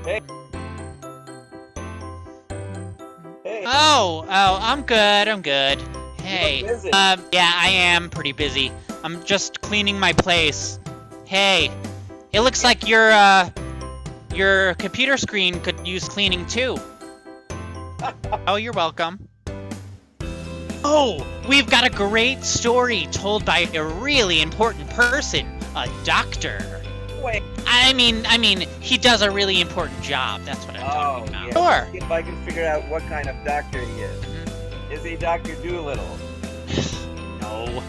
Hey, hey, I'm good, I'm good. you look Hey, busy. yeah, I am pretty busy. I'm just cleaning my place. Hey, it looks like your computer screen could use cleaning too. Oh, you're welcome. Oh, we've got a great story told by a really important person, a doctor. Wait. I mean, he does a really important job. That's what I'm Oh, talking about. yeah. Sure. See if I can figure out what kind of doctor he is. Mhm. Is he Dr. Doolittle? No.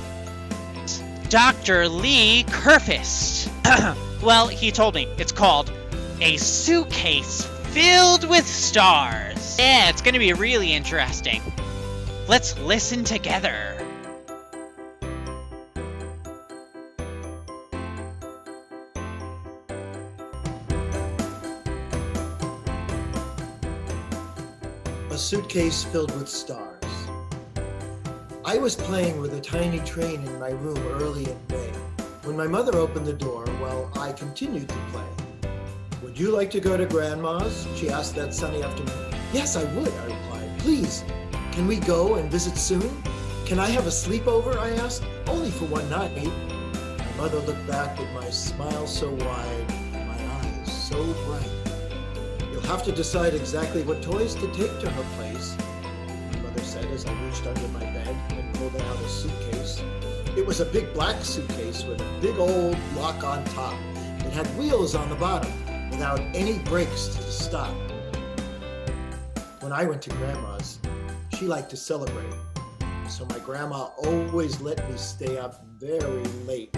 Dr. Lee Kurfist. Well, he told me it's called A Suitcase Filled with Stars. Yeah, it's gonna be really interesting. Let's listen together. A suitcase filled with stars. I was playing with a tiny train in my room early in May. When my mother opened the door, well, I continued to play. Would you like to go to Grandma's? She asked that sunny afternoon. Yes, I would, I replied. Please, can we go and visit soon? Can I have a sleepover? I asked. Only for one night. My mother looked back with my smile so wide, my eyes so bright. You'll have to decide exactly what toys to take to her place, my mother said as I reached under my bed and pulled out a suitcase. It was a big black suitcase with a big old lock on top. It had wheels on the bottom without any brakes to stop. When I went to Grandma's, she liked to celebrate, so my grandma always let me stay up very late.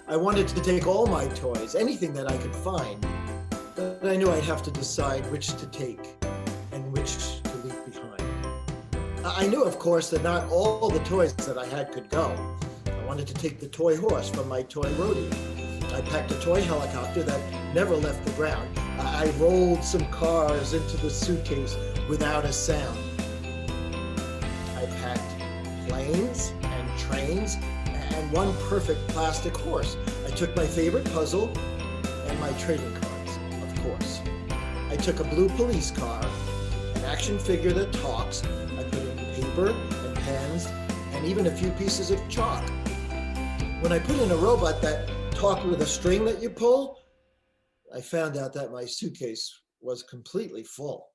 I wanted to take all my toys, anything that I could find, but I knew I'd have to decide which to take and which to leave behind. I knew, of course, that not all the toys that I had could go. I wanted to take the toy horse from my toy rodeo. I packed a toy helicopter that never left the ground. I rolled some cars into the suitcase without a sound. I packed planes and trains and one perfect plastic horse. I took my favorite puzzle and my trading cards, of course. I took a blue police car, an action figure that talks. I put in paper and pens and even a few pieces of chalk. When I put in a robot that talked with a string that you pull, I found out that my suitcase was completely full.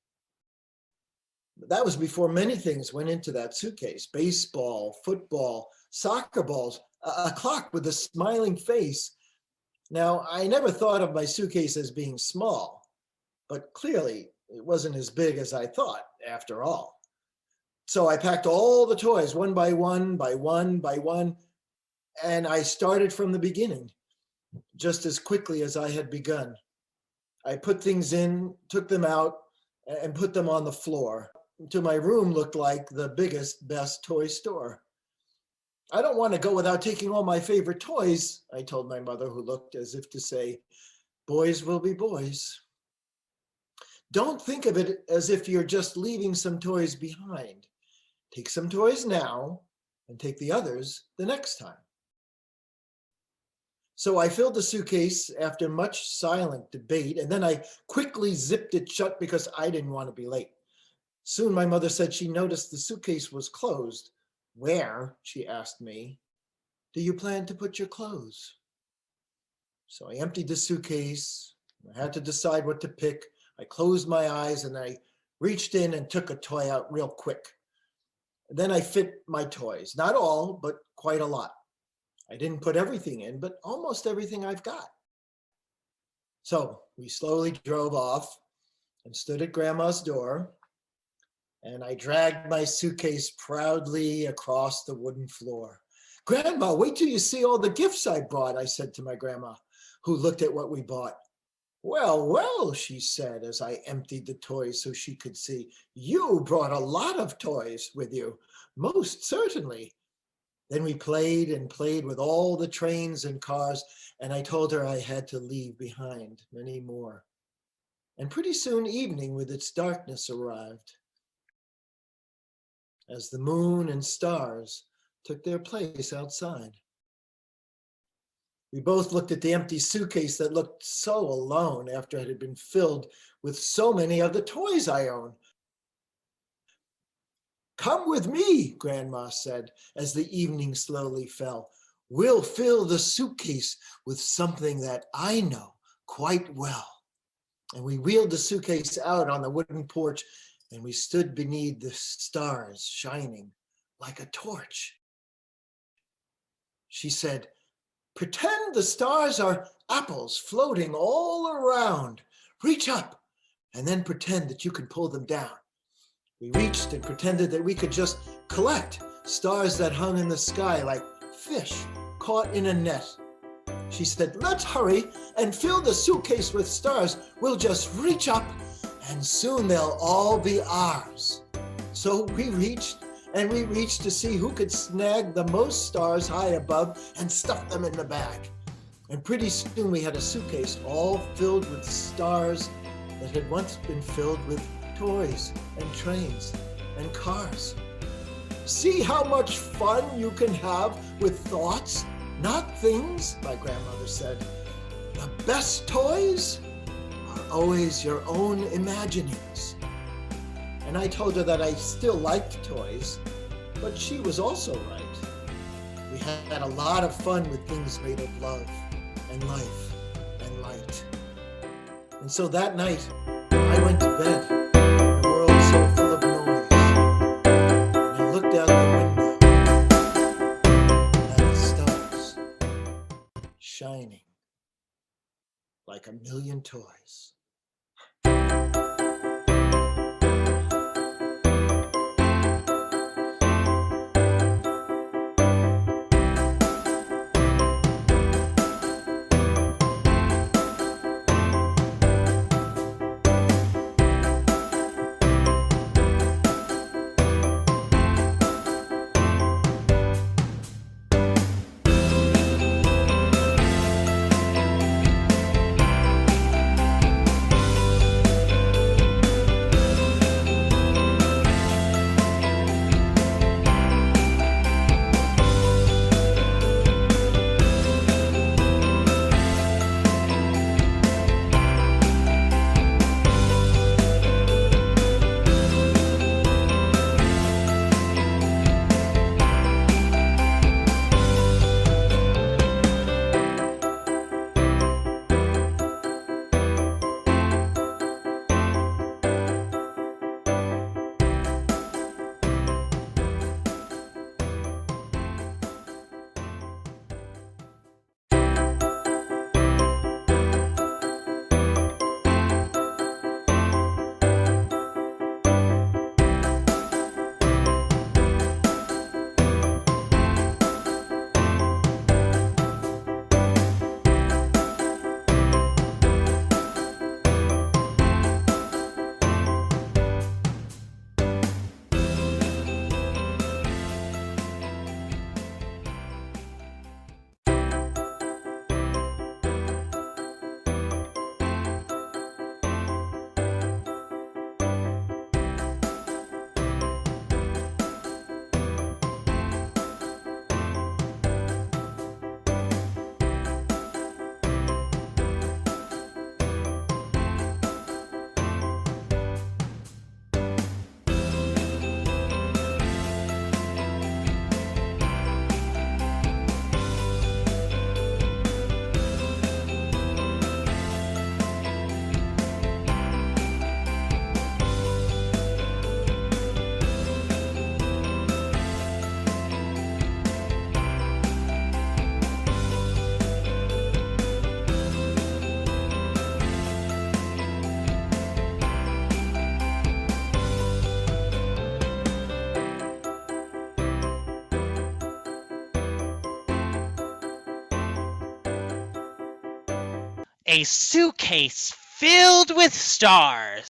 That was before many things went into that suitcase: baseball, football, soccer balls, a clock with a smiling face. Now, I never thought of my suitcase as being small, but clearly it wasn't as big as I thought after all. So I packed all the toys one by one, by one, by one, and I started from the beginning, just as quickly as I had begun. I put things in, took them out, and put them on the floor until my room looked like the biggest, best toy store. I don't want to go without taking all my favorite toys, I told my mother, who looked as if to say, boys will be boys. Don't think of it as if you're just leaving some toys behind. Take some toys now and take the others the next time. So I filled the suitcase after much silent debate, and then I quickly zipped it shut because I didn't want to be late. Soon my mother said she noticed the suitcase was closed. Where, she asked me, do you plan to put your clothes? So I emptied the suitcase. I had to decide what to pick. I closed my eyes and I reached in and took a toy out real quick. Then I fit my toys, not all, but quite a lot. I didn't put everything in, but almost everything I've got. So we slowly drove off and stood at Grandma's door, and I dragged my suitcase proudly across the wooden floor. Grandma, wait till you see all the gifts I brought, I said to my grandma, who looked at what we bought. Well, well, she said as I emptied the toys so she could see. You brought a lot of toys with you, most certainly. Then we played and played with all the trains and cars, and I told her I had to leave behind many more. And pretty soon evening with its darkness arrived, as the moon and stars took their place outside. We both looked at the empty suitcase that looked so alone after it had been filled with so many of the toys I own. "Come with me," Grandma said as the evening slowly fell. "We'll fill the suitcase with something that I know quite well." And we wheeled the suitcase out on the wooden porch, and we stood beneath the stars shining like a torch. She said, "Pretend the stars are apples floating all around. Reach up and then pretend that you can pull them down." We reached and pretended that we could just collect stars that hung in the sky like fish caught in a net. She said, "Let's hurry and fill the suitcase with stars. We'll just reach up and soon they'll all be ours." So we reached and we reached to see who could snag the most stars high above and stuff them in the bag. And pretty soon we had a suitcase all filled with stars that had once been filled with toys and trains and cars. "See how much fun you can have with thoughts, not things," my grandmother said. "The best toys are always your own imaginings." And I told her that I still liked toys, but she was also right. We had a lot of fun with things made of love and life and light. And so that night, I went to bed in a world so full of noise. And I looked out the window at the stars shining like a million toys. A suitcase filled with stars.